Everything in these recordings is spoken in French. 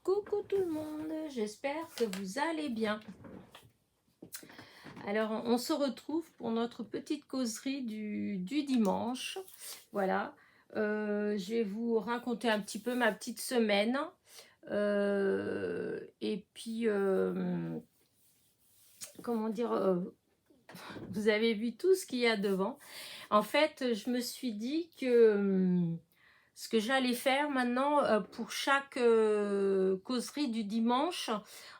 Coucou tout le monde, j'espère que vous allez bien. Alors, on se retrouve pour notre petite causerie du dimanche. Voilà, je vais vous raconter un petit peu ma petite semaine. Et puis, comment dire, vous avez vu tout ce qu'il y a devant. En fait, je me suis dit que ce que j'allais faire maintenant pour chaque causerie du dimanche,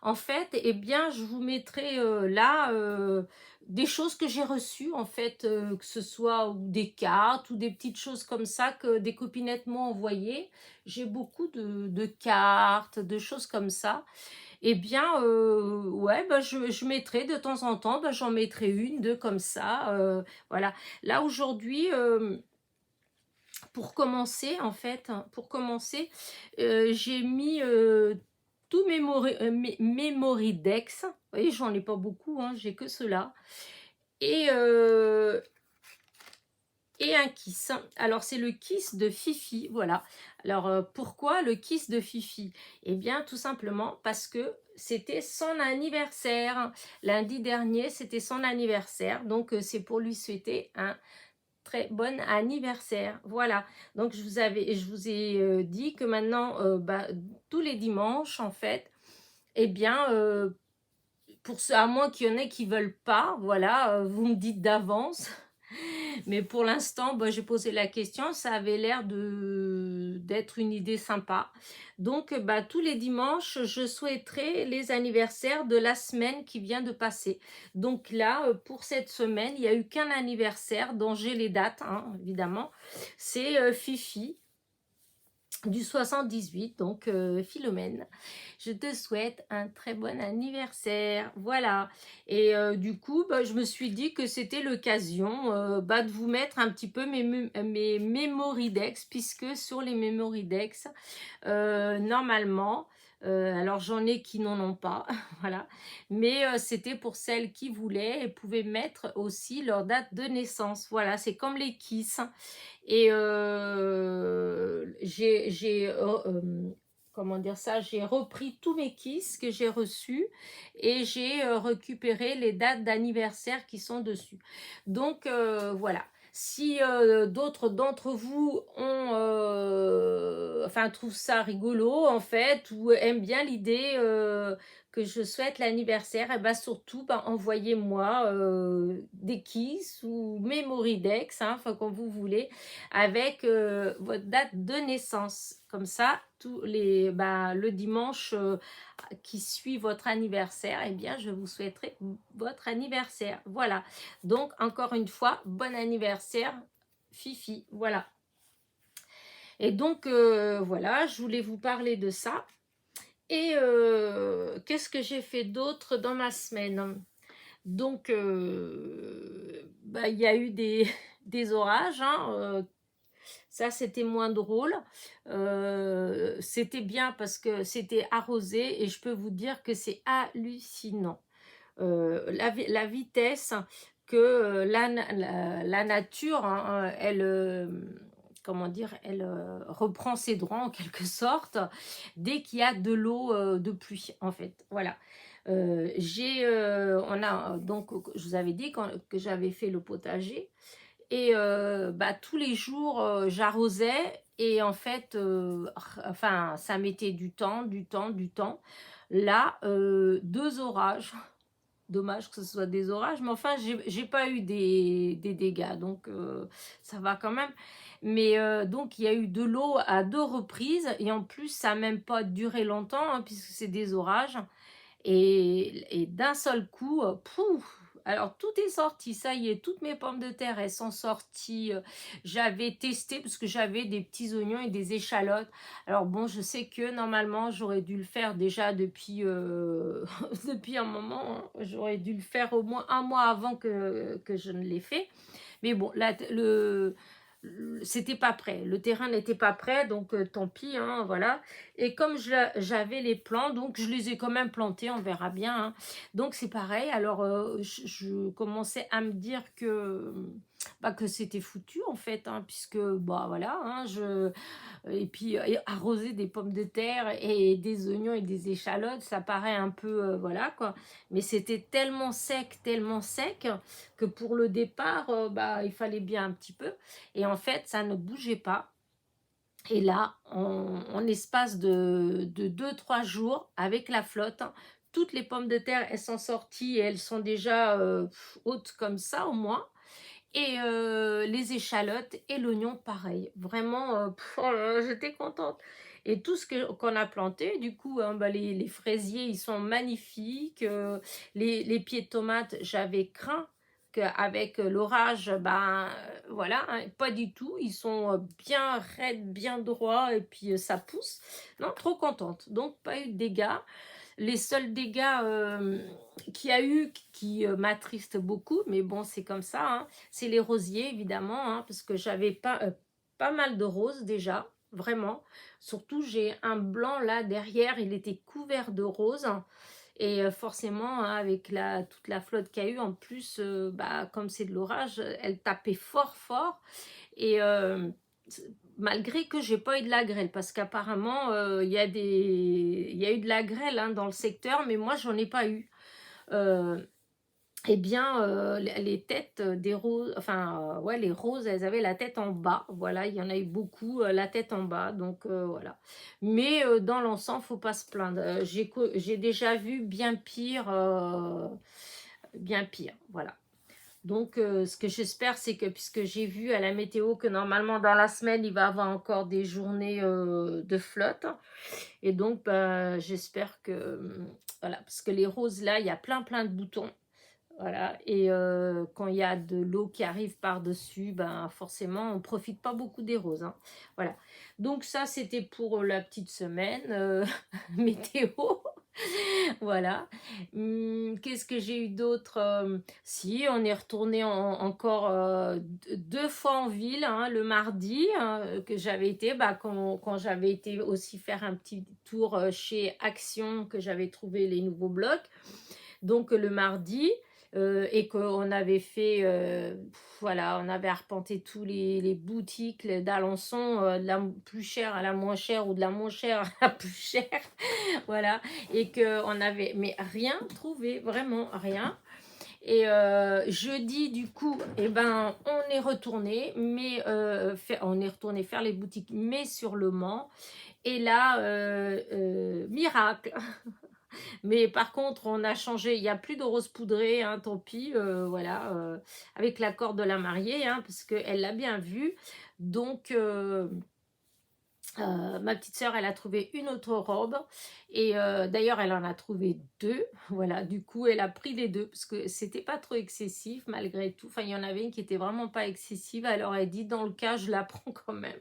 en fait, eh bien, je vous mettrai là des choses que j'ai reçues, en fait, que ce soit ou des cartes ou des petites choses comme ça que des copinettes m'ont envoyées. J'ai beaucoup de cartes, de choses comme ça. Eh bien, ouais, bah, je mettrai de temps en temps, bah, j'en mettrai une, deux comme ça. Voilà. Là, aujourd'hui, pour commencer, en fait, hein, pour commencer, j'ai mis tous mes memory decks. Vous voyez, j'en ai pas beaucoup, hein, j'ai que cela. Et, et un kiss. Alors, c'est le kiss de Fifi, voilà. Alors, pourquoi le kiss de Fifi? Eh bien, tout simplement parce que c'était son anniversaire. Lundi dernier, c'était son anniversaire. Donc, c'est pour lui souhaiter un très bon anniversaire. Voilà. Donc, je vous ai dit que maintenant, bah, tous les dimanches, en fait, eh bien, pour ceux, à moins qu'il y en ait qui veulent pas, voilà, vous me dites d'avance. Mais pour l'instant, bah, j'ai posé la question, ça avait l'air d'être une idée sympa. Donc, bah, tous les dimanches, je souhaiterais les anniversaires de la semaine qui vient de passer. Donc là, pour cette semaine, il n'y a eu qu'un anniversaire dont j'ai les dates, hein, évidemment. C'est Fifi du 78, donc Philomène. Je te souhaite un très bon anniversaire, voilà. Et du coup, bah, je me suis dit que c'était l'occasion bah, de vous mettre un petit peu mes memory decks, puisque sur les memory decks, normalement, alors j'en ai qui n'en ont pas, voilà, mais c'était pour celles qui voulaient et pouvaient mettre aussi leur date de naissance, voilà, c'est comme les Kiss. Et comment dire ça, j'ai repris tous mes Kiss que j'ai reçus et j'ai récupéré les dates d'anniversaire qui sont dessus. Donc voilà. Si d'autres d'entre vous ont, enfin, trouvent ça rigolo en fait, ou aiment bien l'idée que je souhaite l'anniversaire, et ben surtout, ben, envoyez-moi des Kiss ou Memory Decks, hein, enfin comme vous voulez, avec votre date de naissance. Comme ça, le dimanche qui suit votre anniversaire, eh bien, je vous souhaiterai votre anniversaire. Voilà. Donc, encore une fois, bon anniversaire, Fifi. Voilà. Et donc, voilà, je voulais vous parler de ça. Et qu'est-ce que j'ai fait d'autre dans ma semaine? Donc, bah, il y a eu des orages, hein, ça, c'était moins drôle. C'était bien parce que c'était arrosé et je peux vous dire que c'est hallucinant. La vitesse que la nature, hein, elle, comment dire, elle reprend ses droits en quelque sorte dès qu'il y a de l'eau de pluie, en fait. Voilà. On a donc, je vous avais dit que j'avais fait le potager. Et bah, tous les jours, j'arrosais et en fait, enfin, ça mettait du temps, du temps, du temps. Là, 2 orages. Dommage que ce soit des orages, mais enfin, j'ai pas eu des dégâts, donc ça va quand même. Mais donc, il y a eu de l'eau à 2 reprises et en plus, ça n'a même pas duré longtemps, hein, puisque c'est des orages. Et d'un seul coup, pouf, alors tout est sorti, ça y est, toutes mes pommes de terre, elles sont sorties. J'avais testé parce que j'avais des petits oignons et des échalotes. Alors bon, je sais que normalement, j'aurais dû le faire déjà depuis, depuis un moment, hein. J'aurais dû le faire au moins un mois avant que je ne l'ai fait. Mais bon, là, c'était pas prêt, le terrain n'était pas prêt, donc tant pis, hein, voilà. Et comme j'avais les plants, donc je les ai quand même plantés, on verra bien, hein. Donc c'est pareil, alors je commençais à me dire que bah, que c'était foutu en fait, hein, puisque bah voilà, hein, et puis arroser des pommes de terre et des oignons et des échalotes, ça paraît un peu voilà quoi, mais c'était tellement sec que pour le départ, bah il fallait bien un petit peu, et en fait ça ne bougeait pas. Et là, en espace de 2 3 jours, avec la flotte, hein, toutes les pommes de terre, elles sont sorties et elles sont déjà hautes comme ça au moins. Et les échalotes et l'oignon, pareil. Vraiment, oh là là, j'étais contente. Et tout ce qu'on a planté, du coup, hein, bah, les fraisiers, ils sont magnifiques. Les pieds de tomates, j'avais craint qu'avec l'orage, ben voilà, hein, pas du tout. Ils sont bien raides, bien droits, et puis ça pousse. Non, trop contente. Donc, pas eu de dégâts. Les seuls dégâts qu'il y a eu qui m'attristent beaucoup, mais bon, c'est comme ça, hein, c'est les rosiers, évidemment, hein, parce que j'avais pas mal de roses déjà, vraiment. Surtout, j'ai un blanc là derrière, il était couvert de roses. Et forcément, hein, avec toute la flotte qu'il y a eu, en plus, bah, comme c'est de l'orage, elle tapait fort, fort. Et malgré que j'ai pas eu de la grêle, parce qu'apparemment, il y a eu de la grêle hein, dans le secteur, mais moi, j'en ai pas eu. Euh, eh bien, les têtes des roses, enfin, ouais, les roses, elles avaient la tête en bas. Voilà, il y en a eu beaucoup, la tête en bas. Donc, voilà. Mais dans l'ensemble, faut pas se plaindre. J'ai déjà vu bien pire. Voilà. Donc, ce que j'espère, c'est que puisque j'ai vu à la météo que normalement dans la semaine, il va y avoir encore des journées de flotte. Et donc, bah, j'espère que, voilà, parce que les roses, là, il y a plein de boutons. Voilà, et quand il y a de l'eau qui arrive par-dessus, ben forcément, on ne profite pas beaucoup des roses, hein. Voilà. Donc ça, c'était pour la petite semaine météo. Voilà. Qu'est-ce que j'ai eu d'autre? Si, on est retourné encore 2 fois en ville, hein, le mardi, hein, que j'avais été, bah, quand j'avais été aussi faire un petit tour chez Action, que j'avais trouvé les nouveaux blocs. Donc le mardi, et qu'on avait fait, voilà, on avait arpenté tous les boutiques d'Alençon, de la plus chère à la moins chère ou de la moins chère à la plus chère, voilà, et qu'on avait, mais rien trouvé, vraiment rien. Et jeudi, du coup, eh ben, on est retourné, mais on est retourné faire les boutiques, mais sur le Mans. Et là, miracle, mais par contre, on a changé, il n'y a plus de rose poudrée, hein, tant pis, voilà, avec l'accord de la mariée, hein, parce qu'elle l'a bien vu. Donc, ma petite sœur, elle a trouvé une autre robe, et d'ailleurs, elle en a trouvé 2. Voilà, du coup, elle a pris les 2 parce que c'était pas trop excessif malgré tout. Enfin, il y en avait une qui était vraiment pas excessive, alors elle dit dans le cas, je la prends quand même.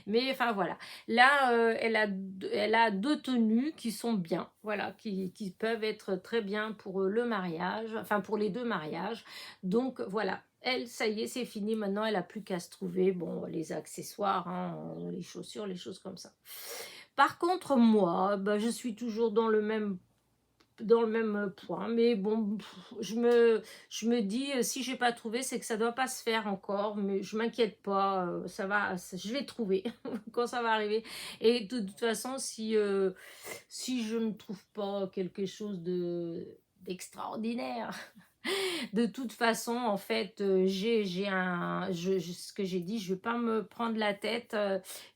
Mais enfin voilà, là elle a 2 tenues qui sont bien, voilà, qui peuvent être très bien pour le mariage, enfin pour les 2 mariages. Donc voilà, elle, ça y est, c'est fini, maintenant elle a plus qu'à se trouver, bon, les accessoires, hein, les chaussures, les choses comme ça. Par contre, moi, bah, je suis toujours dans le même point, mais bon, je me dis, si j'ai pas trouvé, c'est que ça doit pas se faire encore, mais je m'inquiète pas, ça va, je vais trouver quand ça va arriver. Et de toute façon, si je ne trouve pas quelque chose d'extraordinaire, de toute façon, en fait, ce que j'ai dit, je vais pas me prendre la tête.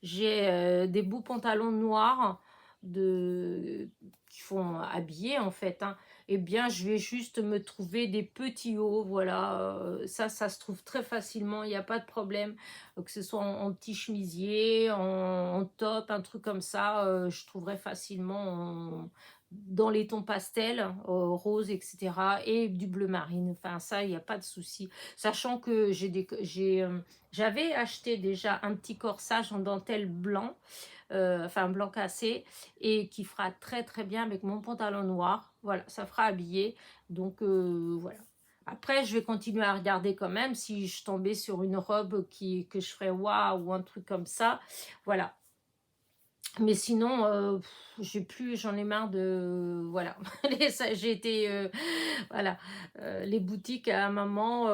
J'ai des beaux pantalons noirs qui font habiller, en fait, hein. Eh bien, je vais juste me trouver des petits hauts, voilà. Ça se trouve très facilement, il n'y a pas de problème. Que ce soit en petit chemisier, en top, un truc comme ça, je trouverai facilement dans les tons pastels, rose, etc. Et du bleu marine. Enfin, ça, il n'y a pas de souci. Sachant que j'avais acheté déjà un petit corsage en dentelle blanc, enfin blanc cassé, et qui fera très très bien avec mon pantalon noir. Voilà, ça fera habillé. Donc, voilà. Après, je vais continuer à regarder quand même si je tombais sur une robe que je ferais waouh ou un truc comme ça. Voilà. Mais sinon, j'ai plus, j'en ai marre de, voilà. J'ai été, voilà, les boutiques à un moment,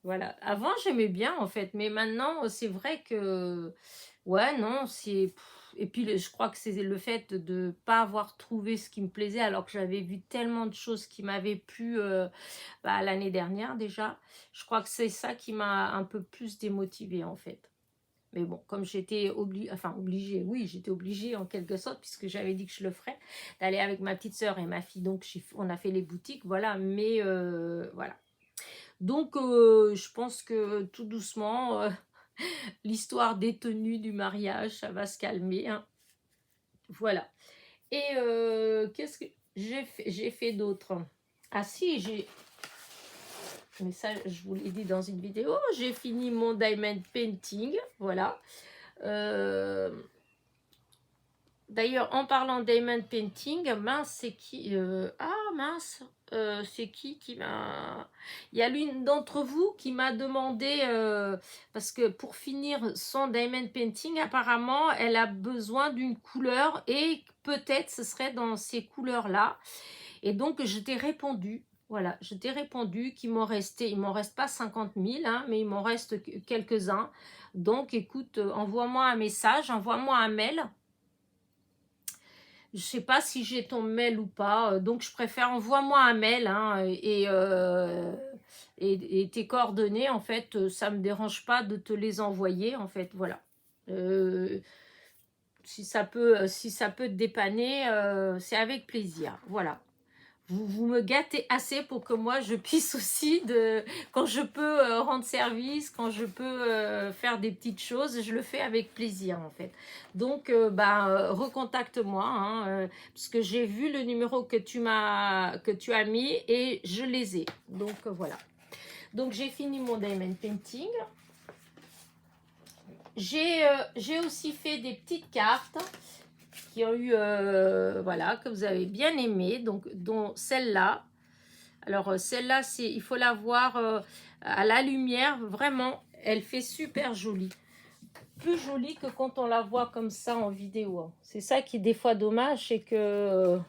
voilà. Avant, j'aimais bien en fait, mais maintenant, c'est vrai que, ouais, non, c'est... Et puis, je crois que c'est le fait de ne pas avoir trouvé ce qui me plaisait, alors que j'avais vu tellement de choses qui m'avaient plu bah, l'année dernière déjà. Je crois que c'est ça qui m'a un peu plus démotivée en fait. Mais bon, comme j'étais obligée, oui, j'étais obligée en quelque sorte, puisque j'avais dit que je le ferais, d'aller avec ma petite sœur et ma fille, donc on a fait les boutiques, voilà, mais voilà. Donc, je pense que tout doucement, l'histoire des tenues du mariage, ça va se calmer, hein. Voilà. Et qu'est-ce que j'ai fait d'autre? Ah si, mais ça, je vous l'ai dit dans une vidéo, j'ai fini mon diamond painting, voilà. Euh, D'ailleurs, en parlant diamond painting, mince, c'est qui ah mince, c'est qui m'a... Il y a l'une d'entre vous qui m'a demandé, parce que pour finir son diamond painting, apparemment, elle a besoin d'une couleur et peut-être ce serait dans ces couleurs-là. Et donc, je t'ai répondu. Voilà, je t'ai répondu qu'il m'en restait, il m'en reste pas 50 000, hein, mais il m'en reste quelques-uns. Donc, écoute, envoie-moi un message, envoie-moi un mail. Je sais pas si j'ai ton mail ou pas, donc je préfère envoie-moi un mail, hein, et tes coordonnées, en fait, ça me dérange pas de te les envoyer, en fait, voilà. Euh, si ça peut te dépanner, c'est avec plaisir, voilà. Vous me gâtez assez pour que moi je puisse aussi, quand je peux rendre service, quand je peux faire des petites choses, je le fais avec plaisir en fait. Donc recontacte-moi, hein, parce que j'ai vu le numéro que tu as mis et je les ai. Donc voilà. Donc j'ai fini mon diamond painting. J'ai aussi fait des petites cartes qui ont eu, voilà, que vous avez bien aimé, donc dont celle-là. Alors celle-là, il faut la voir à la lumière, vraiment, elle fait super jolie. Plus jolie que quand on la voit comme ça en vidéo, hein. C'est ça qui est des fois dommage, c'est que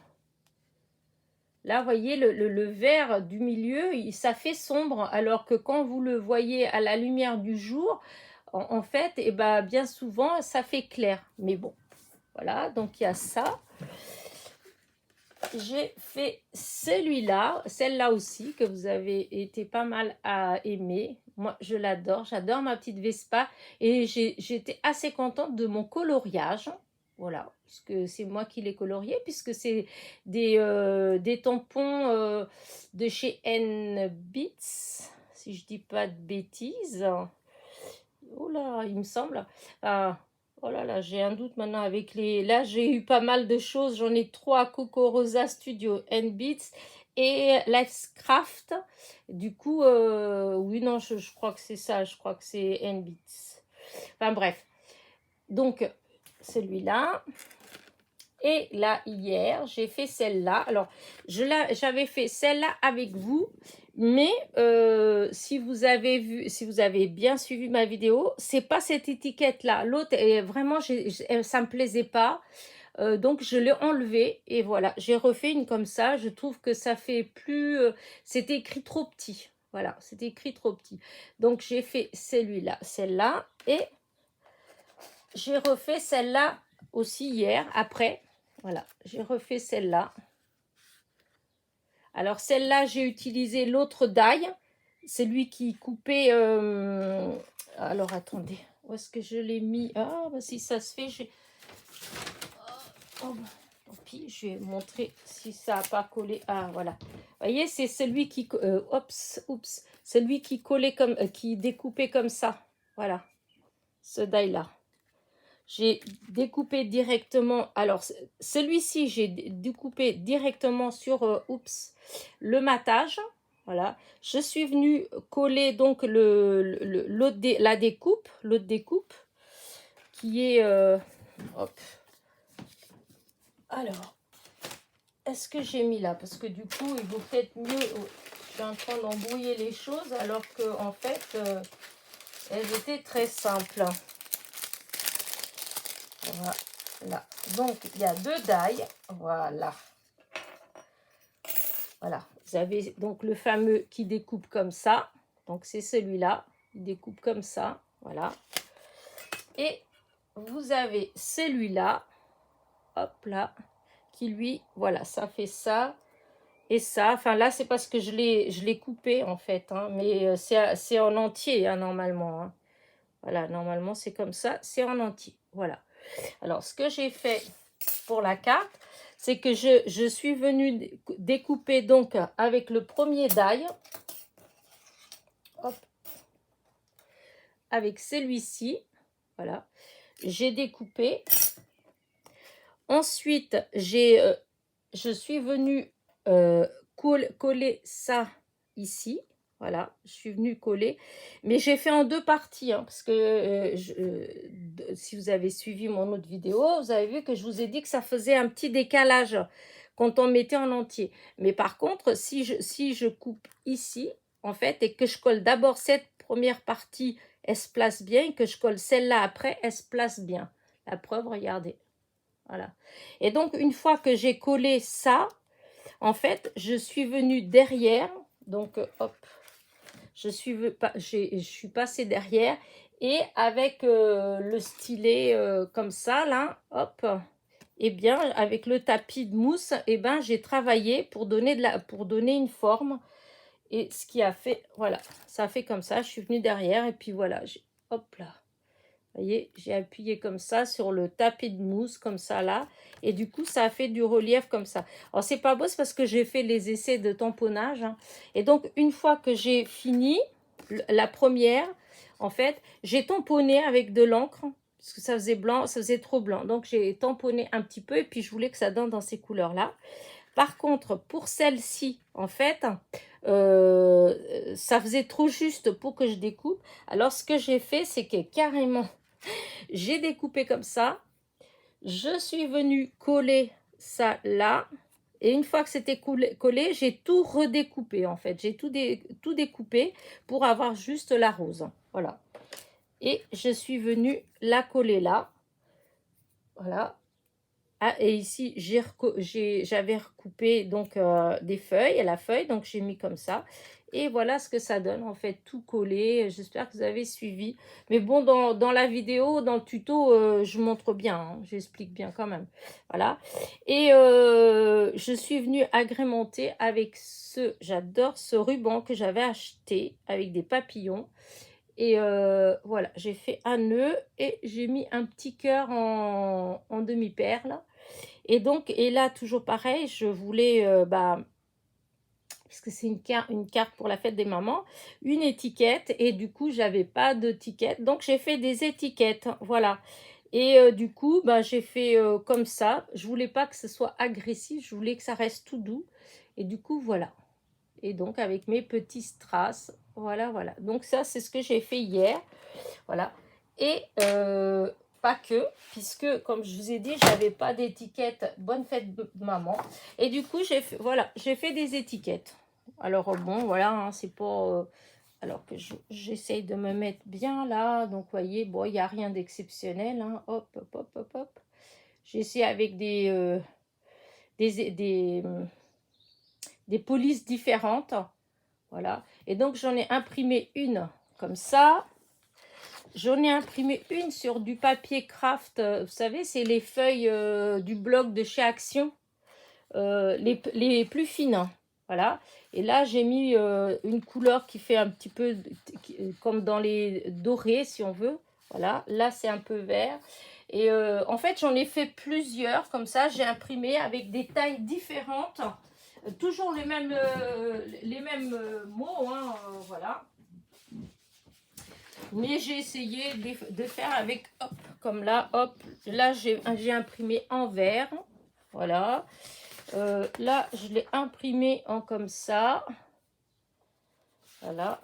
là, vous voyez, le vert du milieu, ça fait sombre, alors que quand vous le voyez à la lumière du jour, en fait, et ben, bien souvent, ça fait clair. Mais bon, voilà, donc il y a ça. J'ai fait celui-là, celle-là aussi, que vous avez été pas mal à aimer. Moi, je l'adore. J'adore ma petite Vespa. Et j'étais assez contente de mon coloriage. Voilà, puisque c'est moi qui l'ai colorié, puisque c'est des tampons de chez N-Beats, si je dis pas de bêtises. Oh là, il me semble. Ah, oh là là, j'ai un doute maintenant avec les... Là, j'ai eu pas mal de choses. J'en ai trois. Coco Rosa Studio, N-Beats et Lifecraft. Du coup, oui, non, je crois que c'est ça. Je crois que c'est N-Beats. Enfin, bref. Donc, celui-là. Et là, hier, j'ai fait celle-là. Alors, j'avais fait celle-là avec vous. Mais si vous avez vu, si vous avez bien suivi ma vidéo, c'est pas cette étiquette-là. L'autre, vraiment, ça me plaisait pas. Donc, je l'ai enlevée. Et voilà, j'ai refait une comme ça. Je trouve que ça fait plus... c'était écrit trop petit. Voilà, c'était écrit trop petit. Donc, j'ai fait celui-là, celle-là. Et j'ai refait celle-là aussi hier, après. Voilà, j'ai refait celle-là. Alors, celle-là, j'ai utilisé l'autre die. Celui qui coupait... Alors, attendez. Où est-ce que je l'ai mis? Ah, bah, si ça se fait, oh, bah, tant pis, je vais montrer si ça n'a pas collé. Ah, voilà. Vous voyez, c'est celui qui... oups. Celui qui collait comme... qui découpait comme ça. Voilà. Ce die-là. J'ai découpé directement, alors celui-ci j'ai découpé directement sur le matage, voilà. Je suis venue coller donc la découpe, l'autre découpe qui est, hop, alors, est-ce que j'ai mis là? Parce que du coup, il vaut peut-être mieux, je suis en train d'embrouiller les choses alors que en fait, elles étaient très simples. Voilà. là. Donc, il y a 2 die. Voilà. Voilà. Vous avez donc le fameux qui découpe comme ça. Donc, c'est celui-là. Il découpe comme ça. Voilà. Et vous avez celui-là. Hop là. Qui lui, voilà, ça fait ça. Et ça, enfin là, c'est parce que je l'ai coupé en fait. Hein, mais c'est en entier, hein, normalement. Hein. Voilà, normalement, c'est comme ça. C'est en entier. Voilà. Alors, ce que j'ai fait pour la carte, c'est que je suis venue découper donc avec le premier die. Hop. Avec celui-ci. Voilà. J'ai découpé. Ensuite, je suis venue coller ça ici. Voilà, je suis venue coller. Mais j'ai fait en 2 parties. Hein, parce que si vous avez suivi mon autre vidéo, vous avez vu que je vous ai dit que ça faisait un petit décalage quand on mettait en entier. Mais par contre, si je coupe ici, en fait, et que je colle d'abord cette première partie, elle se place bien, et que je colle celle-là après, elle se place bien. La preuve, regardez. Voilà. Et donc, une fois que j'ai collé ça, en fait, je suis venue derrière. Donc, hop, je suis passée derrière. Et avec le stylet comme ça, là, hop, et bien, avec le tapis de mousse, et ben, j'ai travaillé pour donner une forme. Et ce qui a fait, voilà, ça a fait comme ça. Je suis venue derrière et puis voilà, hop là. Vous voyez, j'ai appuyé comme ça sur le tapis de mousse, comme ça là. Et du coup, ça a fait du relief comme ça. Alors, c'est pas beau, c'est parce que j'ai fait les essais de tamponnage. Hein. Et donc, une fois que j'ai fini, la première, en fait, j'ai tamponné avec de l'encre. Parce que ça faisait blanc, ça faisait trop blanc. Donc, j'ai tamponné un petit peu et puis je voulais que ça donne dans ces couleurs-là. Par contre, pour celle-ci, en fait, ça faisait trop juste pour que je découpe. Alors, ce que j'ai fait, c'est que carrément, j'ai découpé comme ça. Je suis venue coller ça là. Et une fois que c'était collé, j'ai tout redécoupé en fait. J'ai tout découpé pour avoir juste la rose. Voilà. Et je suis venue la coller là. Voilà. Ah, et ici, j'avais recoupé donc des feuilles, la feuille, donc j'ai mis comme ça. Et voilà ce que ça donne, en fait, tout collé. J'espère que vous avez suivi. Mais bon, dans la vidéo, dans le tuto, je montre bien, hein, j'explique bien quand même. Voilà. Et je suis venue agrémenter avec j'adore ce ruban que j'avais acheté avec des papillons. Et voilà, j'ai fait un nœud et j'ai mis un petit cœur en demi-perle. Et donc, et là, toujours pareil, je voulais, parce que c'est une carte pour la fête des mamans, une étiquette. Et du coup, j'avais pas d'étiquette. Donc, j'ai fait des étiquettes. Voilà. Et du coup, j'ai fait comme ça. Je voulais pas que ce soit agressif. Je voulais que ça reste tout doux. Et du coup, voilà. Et donc, avec mes petits strass. Voilà, voilà. Donc, ça, c'est ce que j'ai fait hier. Voilà. Et pas que, puisque, comme je vous ai dit, j'avais pas d'étiquette Bonne fête de maman. Et du coup, j'ai fait des étiquettes. Alors, bon, voilà, hein, c'est pas... alors que j'essaye de me mettre bien là. Donc, vous voyez, bon, il n'y a rien d'exceptionnel. Hein. Hop, hop, hop, hop, hop. J'ai essayé avec des polices différentes. Voilà. Et donc, j'en ai imprimé une comme ça. J'en ai imprimé une sur du papier craft. Vous savez, c'est les feuilles du blog de chez Action. Les plus fines. Hein. Voilà. Et là, j'ai mis une couleur qui fait un petit peu comme dans les dorés, si on veut. Voilà. Là, c'est un peu vert. Et en fait, j'en ai fait plusieurs. Comme ça, j'ai imprimé avec des tailles différentes. Toujours les mêmes mots. Hein, voilà. Mais j'ai essayé de faire avec, hop, comme là, hop. Là, j'ai imprimé en vert. Voilà. Là, je l'ai imprimé en comme ça. Voilà.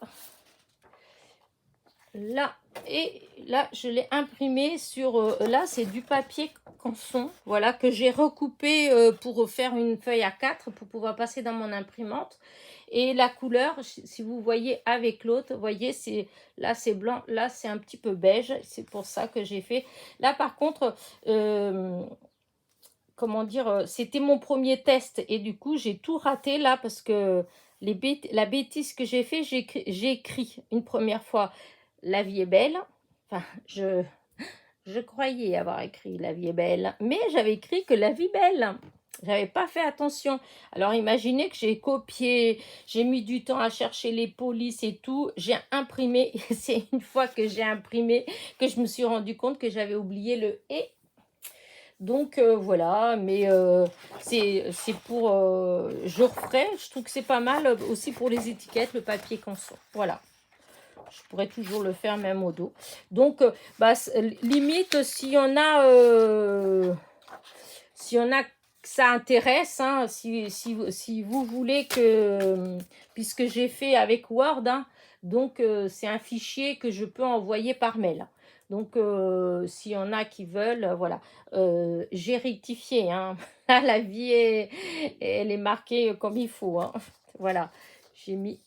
là, et là, je l'ai imprimé sur... là, c'est du papier canson, voilà, que j'ai recoupé pour faire une feuille A4 pour pouvoir passer dans mon imprimante. Et la couleur, si vous voyez avec l'autre, vous voyez, là c'est blanc, là c'est un petit peu beige. C'est pour ça que j'ai fait. Là, par contre... comment dire, c'était mon premier test et du coup j'ai tout raté là parce que la bêtise que j'ai fait, j'ai écrit une première fois La vie est belle. Enfin, je croyais avoir écrit La vie est belle, mais j'avais écrit que La vie belle. J'avais pas fait attention. Alors imaginez que j'ai copié, j'ai mis du temps à chercher les polices et tout. J'ai imprimé, et c'est une fois que j'ai imprimé que je me suis rendu compte que j'avais oublié le et. Donc voilà, mais c'est pour... je referai, je trouve que c'est pas mal aussi pour les étiquettes, le papier canson. Voilà, je pourrais toujours le faire même au dos. Donc, bah, limite, s'il y en a que ça intéresse, hein, si vous voulez que... puisque j'ai fait avec Word, hein, donc c'est un fichier que je peux envoyer par mail. Donc, s'il y en a qui veulent, voilà. J'ai rectifié, hein. Là, la vie, elle est marquée comme il faut, hein. Voilà, j'ai mis...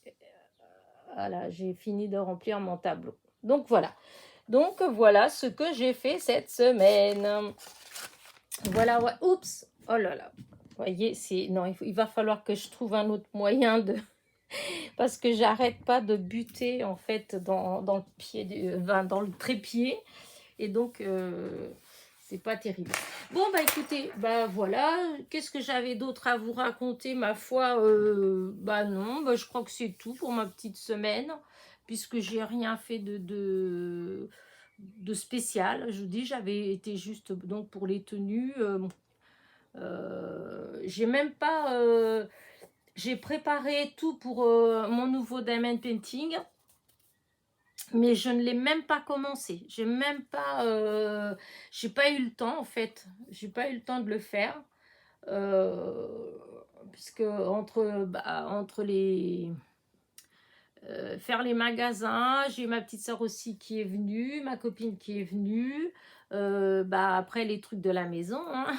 Voilà, j'ai fini de remplir mon tableau. Donc, voilà. Donc, voilà ce que j'ai fait cette semaine. Voilà, ouais. Oups. Oh là là. Vous voyez, non, il va falloir que je trouve un autre moyen de... Parce que j'arrête pas de buter, en fait, dans le pied, dans le trépied. Et donc, c'est pas terrible. Bon, bah écoutez, bah voilà. Qu'est-ce que j'avais d'autre à vous raconter, ma foi? Bah non, bah, je crois que c'est tout pour ma petite semaine. Puisque j'ai rien fait de spécial. Je vous dis, j'avais été juste donc pour les tenues. J'ai même pas... j'ai préparé tout pour mon nouveau diamond painting. Mais je ne l'ai même pas commencé. J'ai pas eu le temps en fait. J'ai pas eu le temps de le faire. Puisque entre les... faire les magasins, j'ai ma petite soeur aussi qui est venue, ma copine qui est venue. Après les trucs de la maison, hein.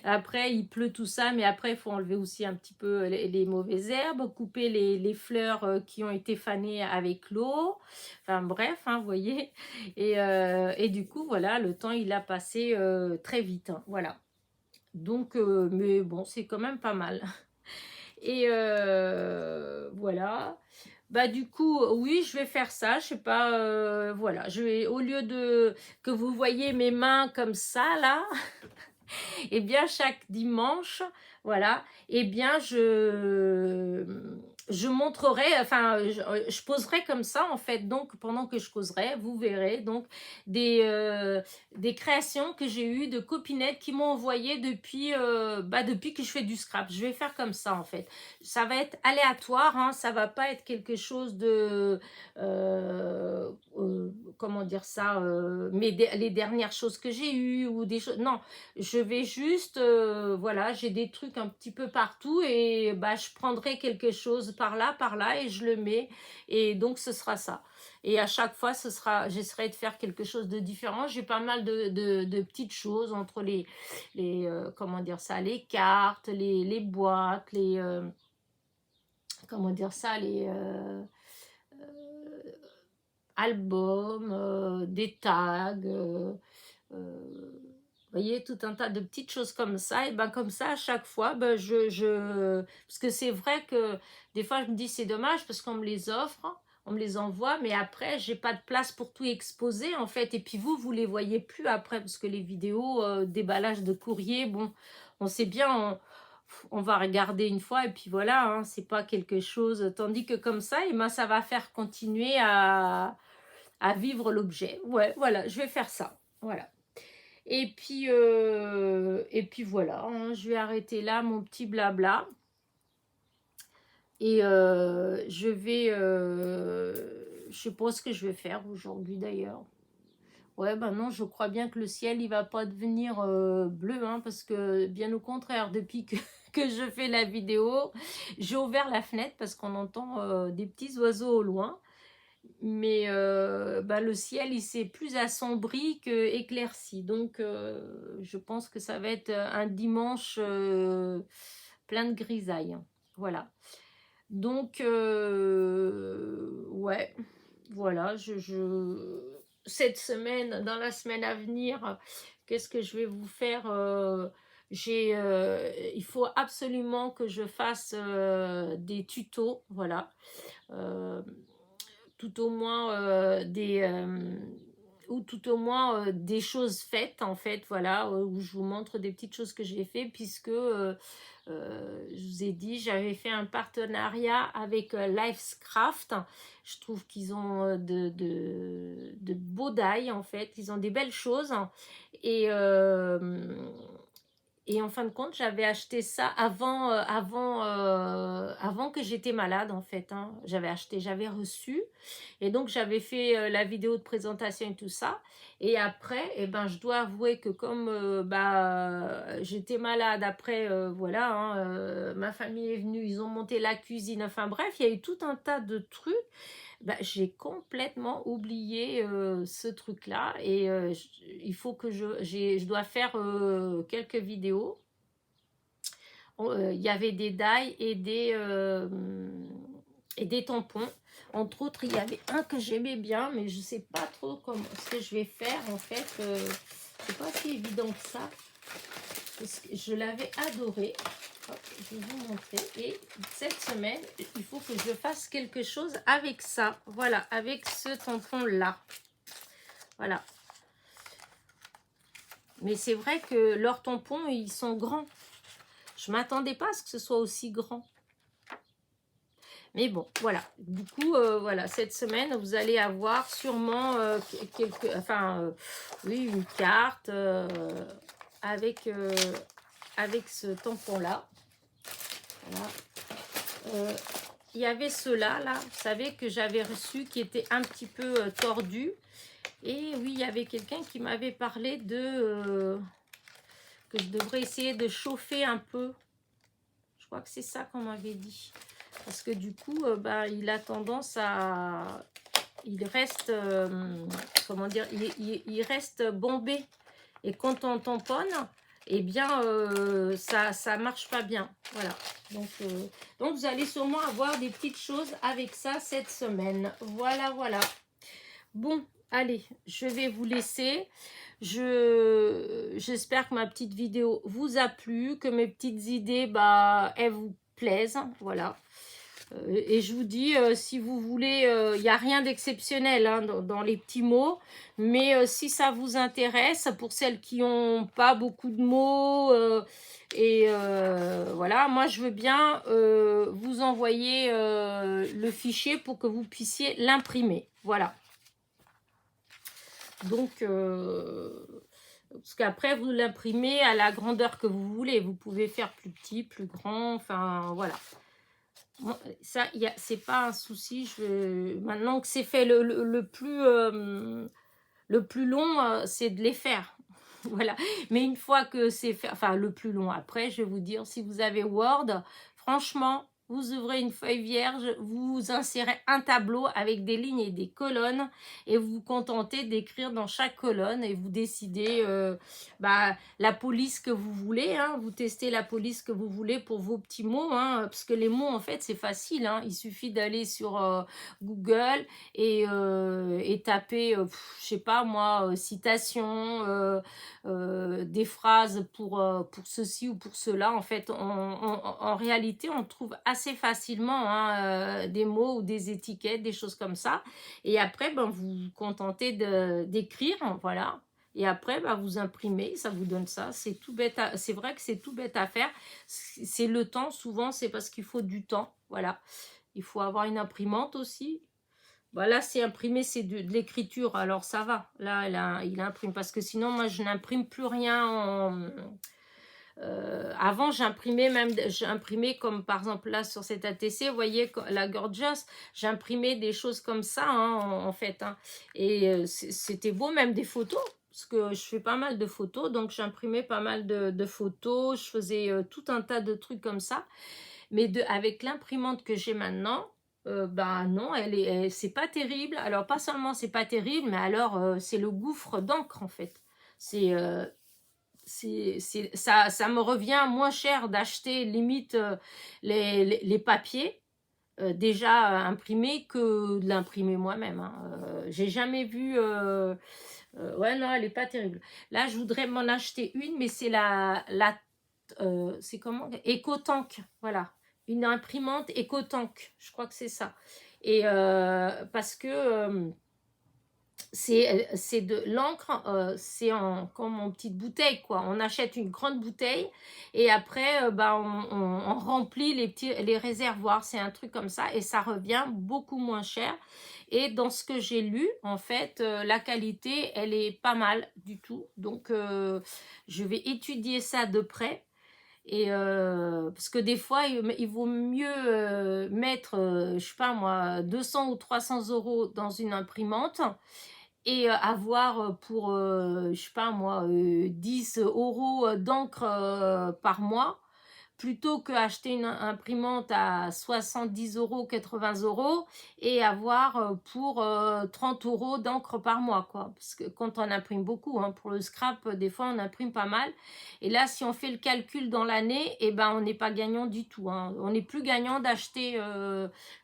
Après, il pleut tout ça, mais après, il faut enlever aussi un petit peu les mauvaises herbes, couper les fleurs qui ont été fanées avec l'eau. Enfin, bref, hein, vous voyez. Et du coup, voilà, le temps, il a passé très vite, hein, voilà. Donc, mais bon, c'est quand même pas mal. Et voilà. Bah du coup, oui, je vais faire ça. Je sais pas, voilà. Je vais, au lieu de que vous voyez mes mains comme ça, là... Eh bien, chaque dimanche, voilà, eh bien, je montrerai, enfin, je poserai comme ça, en fait. Donc, pendant que je causerai, vous verrez donc des créations que j'ai eues de copinettes qui m'ont envoyé depuis que je fais du scrap. Je vais faire comme ça, en fait. Ça va être aléatoire, hein, ça va pas être quelque chose de... comment dire ça, les dernières choses que j'ai eues ou des choses... Non, je vais juste, voilà, j'ai des trucs un petit peu partout et bah, je prendrai quelque chose par là et je le mets. Et donc, ce sera ça. Et à chaque fois, j'essaierai de faire quelque chose de différent. J'ai pas mal de petites choses entre comment dire ça, les cartes, les boîtes, comment dire ça, les albums, des tags, vous voyez, tout un tas de petites choses comme ça. Et ben comme ça, à chaque fois, ben, parce que c'est vrai que des fois, je me dis c'est dommage parce qu'on me les offre, on me les envoie, mais après, j'ai pas de place pour tout exposer, en fait. Et puis vous les voyez plus après, parce que les vidéos déballage de courrier, bon, on sait bien, on va regarder une fois, et puis voilà, hein, c'est pas quelque chose... Tandis que comme ça, et ben, ça va faire continuer à vivre l'objet. Ouais, voilà, je vais faire ça. Voilà. Et puis voilà, hein, je vais arrêter là mon petit blabla. Et je sais pas ce que je vais faire aujourd'hui d'ailleurs. Ouais, ben non, je crois bien que le ciel, il va pas devenir bleu, hein, parce que bien au contraire, depuis que je fais la vidéo, j'ai ouvert la fenêtre parce qu'on entend des petits oiseaux au loin. mais bah, le ciel, il s'est plus assombri que éclairci. Donc, je pense que ça va être un dimanche plein de grisailles. Voilà. Donc, ouais, voilà, cette semaine, dans la semaine à venir, qu'est-ce que je vais vous faire il faut absolument que je fasse des tutos, voilà. Euh, tout au moins tout au moins des choses faites en fait, voilà, où je vous montre des petites choses que j'ai fait, puisque je vous ai dit, j'avais fait un partenariat avec Lifescraft. Je trouve qu'ils ont de beaux die en fait, ils ont des belles choses, et en fin de compte, j'avais acheté ça avant que j'étais malade, en fait, hein. J'avais reçu. Et donc, j'avais fait la vidéo de présentation et tout ça. Et après, eh ben, je dois avouer que comme bah, j'étais malade, après, voilà, hein, ma famille est venue, ils ont monté la cuisine. Enfin bref, il y a eu tout un tas de trucs. Bah, j'ai complètement oublié ce truc-là, et il faut que je dois faire quelques vidéos. Il y avait des die et des tampons. Entre autres, il y avait un que j'aimais bien, mais je ne sais pas trop comment ce que je vais faire en fait. C'est pas si évident que ça. Parce que je l'avais adoré. Hop, je vais vous montrer. Et cette semaine, il faut que je fasse quelque chose avec ça. Voilà, avec ce tampon-là. Voilà. Mais c'est vrai que leurs tampons, ils sont grands. Je ne m'attendais pas à ce que ce soit aussi grand. Mais bon, voilà. Du coup, voilà, cette semaine, vous allez avoir sûrement oui, une carte avec ce tampon-là. Voilà. Il y avait ceux-là, là, vous savez, que j'avais reçu, qui était un petit peu tordu. Et oui, il y avait quelqu'un qui m'avait parlé de que je devrais essayer de chauffer un peu. Je crois que c'est ça qu'on m'avait dit. Parce que du coup, bah, il a tendance à... Il reste, comment dire, il reste bombé. Et quand on tamponne, eh bien, ça marche pas bien. Voilà. Donc, vous allez sûrement avoir des petites choses avec ça cette semaine. Voilà, voilà. Bon, allez, je vais vous laisser. J'espère que ma petite vidéo vous a plu, que mes petites idées, bah, elles vous plaisent. Voilà. Et je vous dis, si vous voulez, il n'y a rien d'exceptionnel hein, dans les petits mots, mais si ça vous intéresse, pour celles qui n'ont pas beaucoup de mots, voilà, moi je veux bien vous envoyer le fichier pour que vous puissiez l'imprimer. Voilà. Donc, parce qu'après, vous l'imprimez à la grandeur que vous voulez. Vous pouvez faire plus petit, plus grand, enfin, voilà. Ça, c'est pas un souci. Maintenant que c'est fait le plus long, c'est de les faire. Voilà. Mais une fois que c'est fait, enfin le plus long, après, je vais vous dire, si vous avez Word, franchement, vous ouvrez une feuille vierge, vous insérez un tableau avec des lignes et des colonnes, et vous vous contentez d'écrire dans chaque colonne, et vous décidez bah, la police que vous voulez, hein, vous testez la police que vous voulez pour vos petits mots, hein, parce que les mots, en fait, c'est facile, hein, il suffit d'aller sur Google et taper, je sais pas moi, citation, des phrases pour ceci ou pour cela. En fait, en réalité, on trouve assez facilement hein, des mots ou des étiquettes, des choses comme ça. Et après, ben, vous vous contentez d'écrire, voilà. Et après, bah, vous imprimez, ça vous donne ça. C'est tout bête. C'est vrai que c'est tout bête à faire. C'est le temps. Souvent, c'est parce qu'il faut du temps. Voilà. Il faut avoir une imprimante aussi. Bah là, c'est imprimé, c'est de l'écriture, alors ça va. Là, il imprime, parce que sinon, moi, je n'imprime plus rien. Avant, j'imprimais comme par exemple là sur cet ATC, vous voyez, la Gorgeous, j'imprimais des choses comme ça, hein, en fait. Hein. Et c'était beau, même des photos, parce que je fais pas mal de photos, donc j'imprimais pas mal de photos, je faisais tout un tas de trucs comme ça. Mais avec l'imprimante que j'ai maintenant, Bah non, c'est pas terrible. Alors pas seulement c'est pas terrible, mais alors c'est le gouffre d'encre en fait. C'est ça me revient moins cher d'acheter limite les papiers déjà imprimés que de l'imprimer moi-même. Hein. J'ai jamais vu. Ouais, non, elle est pas terrible. Là, je voudrais m'en acheter une, mais c'est c'est comment? EcoTank, voilà. Une imprimante EcoTank, je crois que c'est ça. Et parce que c'est de l'encre, c'est comme en petite bouteille, quoi. On achète une grande bouteille et après, bah, on remplit les réservoirs. C'est un truc comme ça et ça revient beaucoup moins cher. Et dans ce que j'ai lu, en fait, la qualité, elle est pas mal du tout. Donc, je vais étudier ça de près. Et parce que des fois, il vaut mieux mettre, je sais pas moi, 200 ou 300 euros dans une imprimante et avoir pour, je sais pas moi, 10 euros d'encre par mois, plutôt qu'acheter une imprimante à 70 euros, 80 euros et avoir pour 30 euros d'encre par mois, quoi. Parce que quand on imprime beaucoup, hein, pour le scrap, des fois on imprime pas mal. Et là, si on fait le calcul dans l'année, eh ben, on n'est pas gagnant du tout. Hein. On n'est plus gagnant d'acheter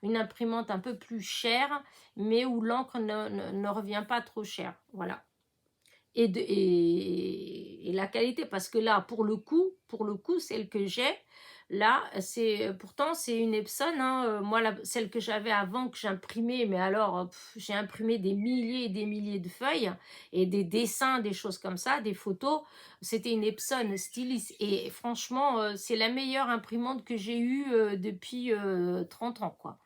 une imprimante un peu plus chère, mais où l'encre ne revient pas trop cher. Voilà. Et la qualité, parce que là, pour le coup, celle que j'ai, là, pourtant c'est une Epson, hein, moi, celle que j'avais avant, que j'imprimais, mais alors, j'ai imprimé des milliers et des milliers de feuilles, et des dessins, des choses comme ça, des photos, c'était une Epson Stylus, et franchement, c'est la meilleure imprimante que j'ai eue depuis 30 ans, quoi.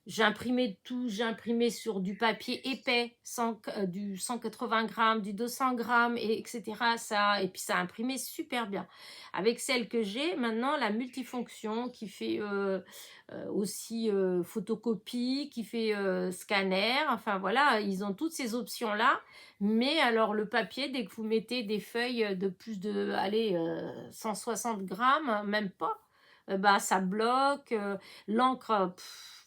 J'imprimais tout, j'imprimais sur du papier épais, du 180 grammes, du 200 grammes, etc. Ça, et puis ça imprimait super bien. Avec celle que j'ai maintenant, la multifonction qui fait aussi photocopie, qui fait scanner, enfin voilà, ils ont toutes ces options-là. Mais alors le papier, dès que vous mettez des feuilles de plus de, allez, 160 grammes, même pas, bah ça bloque, l'encre,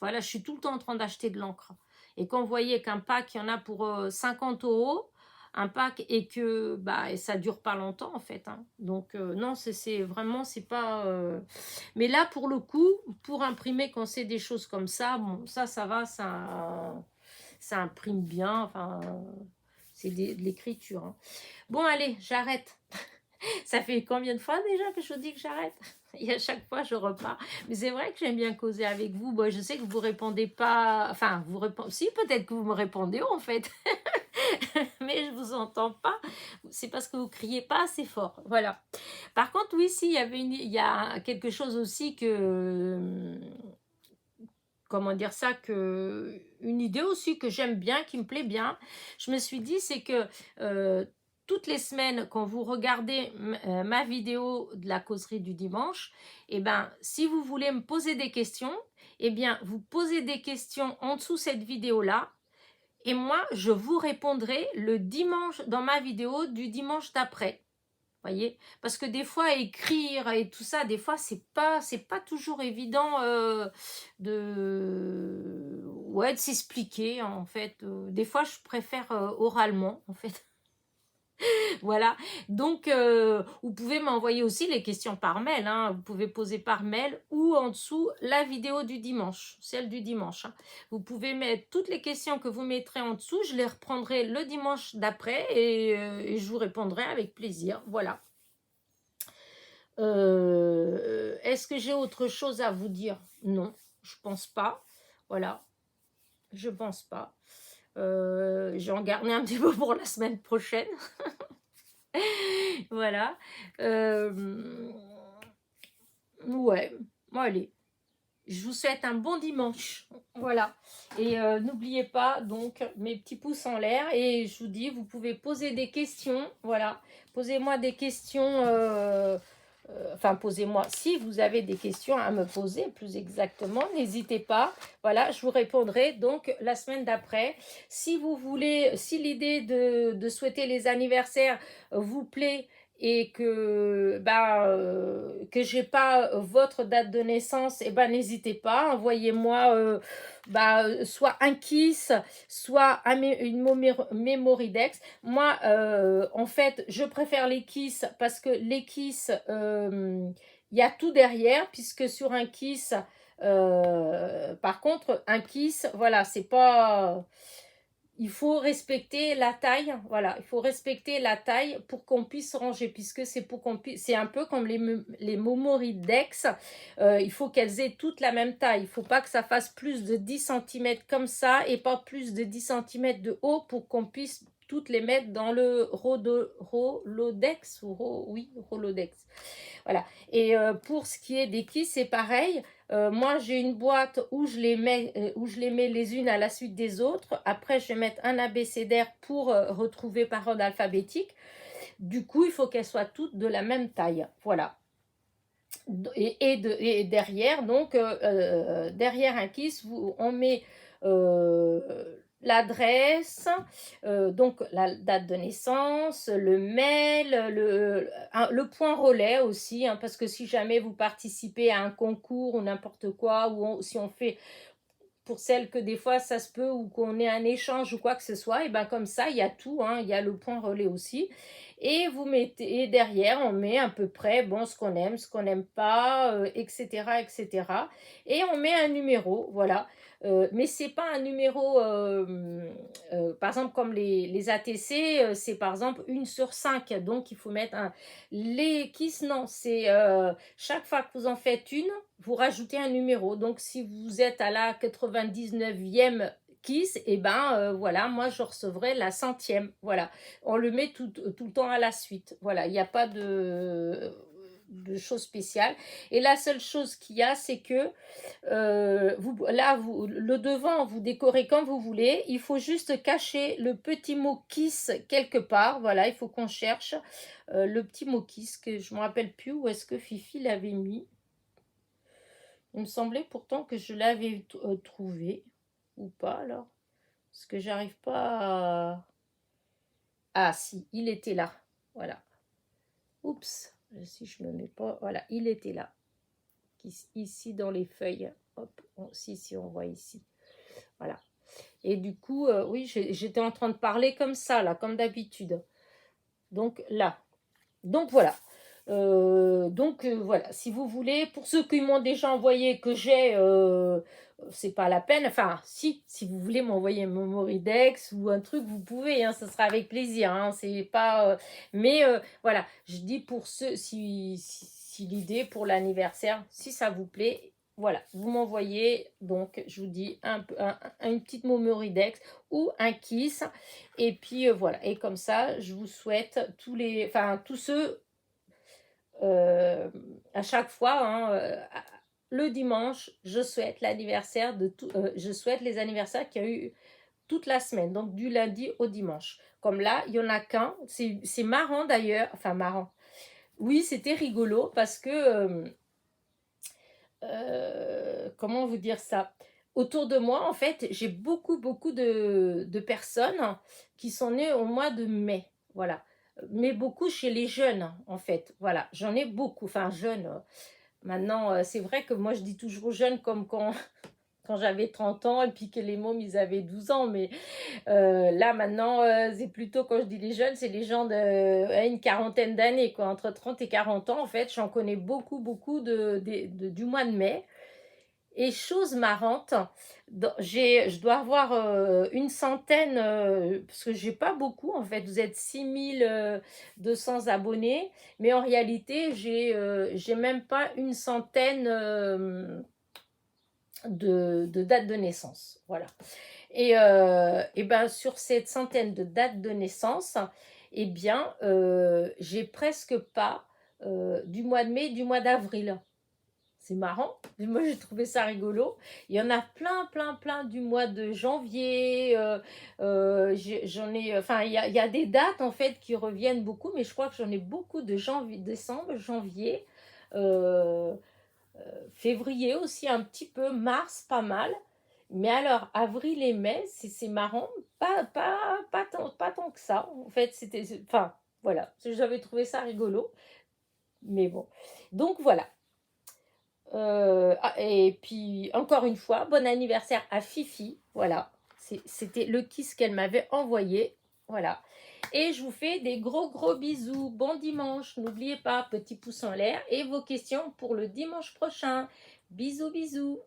voilà, je suis tout le temps en train d'acheter de l'encre. Et quand vous voyez qu'un pack, il y en a pour 50 euros, un pack, et que bah, et ça dure pas longtemps en fait. Hein. Donc non, c'est vraiment, c'est pas... Mais là, pour le coup, pour imprimer quand c'est des choses comme ça, bon, ça va, ça imprime bien, enfin, c'est de l'écriture. Hein. Bon, allez, j'arrête. Ça fait combien de fois déjà que je vous dis que j'arrête? Et à chaque fois, je repars. Mais c'est vrai que j'aime bien causer avec vous. Bon, je sais que vous répondez pas... Enfin, vous répondez... Si, peut-être que vous me répondez, en fait. Mais je vous entends pas. C'est parce que vous criez pas assez fort. Voilà. Par contre, oui, si, il y a quelque chose aussi que... Comment dire ça, une idée aussi que j'aime bien, qui me plaît bien. Je me suis dit, c'est que toutes les semaines, quand vous regardez ma vidéo de la causerie du dimanche, eh ben, si vous voulez me poser des questions, eh bien, vous posez des questions en dessous cette vidéo-là, et moi, je vous répondrai le dimanche dans ma vidéo du dimanche d'après. Voyez, parce que des fois écrire et tout ça, des fois c'est pas toujours évident de s'expliquer en fait. Des fois je préfère oralement en fait. Voilà, donc vous pouvez m'envoyer aussi les questions par mail, hein. Vous pouvez poser par mail ou en dessous la vidéo du dimanche, celle du dimanche. Hein. Vous pouvez mettre toutes les questions que vous mettrez en dessous, je les reprendrai le dimanche d'après et je vous répondrai avec plaisir. Voilà. Est-ce que j'ai autre chose à vous dire? Non, je pense pas. Voilà, je pense pas. J'en gardé un petit peu pour la semaine prochaine. Voilà. Ouais, bon, allez. Je vous souhaite un bon dimanche. Voilà. Et n'oubliez pas, donc, mes petits pouces en l'air. Et je vous dis, vous pouvez poser des questions. Voilà. Posez-moi des questions. Enfin, posez-moi, si vous avez des questions à me poser, plus exactement, n'hésitez pas. Voilà, je vous répondrai donc la semaine d'après. Si vous voulez, si l'idée de souhaiter les anniversaires vous plaît et que que j'ai pas votre date de naissance, eh ben n'hésitez pas, envoyez-moi soit un KISS, soit une Mémoridex. Moi, en fait, je préfère les KISS parce que les KISS, il y a tout derrière, puisque sur un KISS, par contre, un KISS, voilà, c'est pas... Il faut respecter la taille, voilà, il faut respecter la taille pour qu'on puisse ranger, puisque c'est pour qu'on puisse, c'est un peu comme les Mémoridex, il faut qu'elles aient toutes la même taille, il faut pas que ça fasse plus de 10 centimètres comme ça, et pas plus de 10 centimètres de haut pour qu'on puisse toutes les mettre dans le Rolodex, oui, Rolodex. Voilà. Et pour ce qui est des quilles, c'est pareil. Moi, j'ai une boîte où je les mets les unes à la suite des autres. Après, je vais mettre un abécédaire pour retrouver par ordre alphabétique. Du coup, il faut qu'elles soient toutes de la même taille. Voilà. Et derrière, donc, derrière un kiss, on met l'adresse, donc la date de naissance, le mail, le point relais aussi, hein, parce que si jamais vous participez à un concours ou n'importe quoi, ou si on fait, pour celles que des fois ça se peut, ou qu'on ait un échange ou quoi que ce soit, et ben comme ça, il y a tout, hein, il y a le point relais aussi. Et vous mettez, et derrière, on met à peu près, bon, ce qu'on aime, ce qu'on n'aime pas, etc., etc. Et on met un numéro, voilà. Mais c'est pas un numéro, par exemple, comme les ATC, c'est par exemple 1/5. Donc, il faut mettre un... Les KISS, non, c'est chaque fois que vous en faites une, vous rajoutez un numéro. Donc, si vous êtes à la 99e KISS, et ben voilà, moi je recevrai la 100e. Voilà, on le met tout le temps à la suite. Voilà, il n'y a pas de choses spéciales. Et la seule chose qu'il y a, c'est que le devant, vous décorez comme vous voulez. Il faut juste cacher le petit mot KISS quelque part. Voilà, il faut qu'on cherche le petit mot KISS, que je ne me rappelle plus où est-ce que Fifi l'avait mis. Il me semblait pourtant que je l'avais trouvé. Ou pas alors, parce que j'arrive pas à... Ah si, il était là. Voilà. Oups, si je me mets pas... Voilà, il était là. Ici dans les feuilles. Hop, si on voit ici. Voilà. Et du coup, oui, j'étais en train de parler comme ça, là, comme d'habitude. Donc là. Donc voilà. Voilà, si vous voulez, pour ceux qui m'ont déjà envoyé que j'ai, c'est pas la peine. Enfin, si vous voulez m'envoyer un Mémoridex ou un truc, vous pouvez, hein, ça sera avec plaisir. Hein, c'est pas, mais voilà, je dis pour ceux, si l'idée pour l'anniversaire, si ça vous plaît, voilà, vous m'envoyez, donc je vous dis une petite Mémoridex ou un kiss, et puis voilà, et comme ça, je vous souhaite tous ceux à chaque fois, hein, le dimanche, je souhaite l'anniversaire de tout, je souhaite les anniversaires qu'il y a eu toute la semaine, donc du lundi au dimanche. Comme là, il y en a qu'un. C'est marrant d'ailleurs, enfin marrant. Oui, c'était rigolo parce que comment vous dire ça? Autour de moi, en fait, j'ai beaucoup de personnes qui sont nées au mois de mai. Voilà. Mais beaucoup chez les jeunes, en fait. Voilà. J'en ai beaucoup. Enfin, jeunes. Maintenant, c'est vrai que moi, je dis toujours jeunes comme quand j'avais 30 ans et puis que les mômes, ils avaient 12 ans. Mais là, maintenant, c'est plutôt, quand je dis les jeunes, c'est les gens à une quarantaine d'années, quoi. Entre 30 et 40 ans, en fait, j'en connais beaucoup du mois de mai. Et chose marrante, je dois avoir une centaine, parce que j'ai pas beaucoup en fait, vous êtes 6200 abonnés, mais en réalité j'ai même pas une centaine de dates de naissance. Voilà. Et ben sur cette centaine de dates de naissance, eh bien j'ai presque pas du mois de mai, du mois d'avril. C'est marrant, moi j'ai trouvé ça rigolo. Il y en a plein du mois de janvier. J'en ai, enfin il y a des dates en fait qui reviennent beaucoup, mais je crois que j'en ai beaucoup de janvier, décembre, janvier, euh, février aussi un petit peu, mars pas mal. Mais alors avril et mai, c'est marrant, pas tant que ça. En fait, enfin voilà, j'avais trouvé ça rigolo. Mais bon. Donc voilà. Et puis, encore une fois, bon anniversaire à Fifi. Voilà. C'était le kiss qu'elle m'avait envoyé. Voilà. Et je vous fais des gros gros bisous. Bon dimanche. N'oubliez pas, petit pouce en l'air et vos questions pour le dimanche prochain. Bisous, bisous.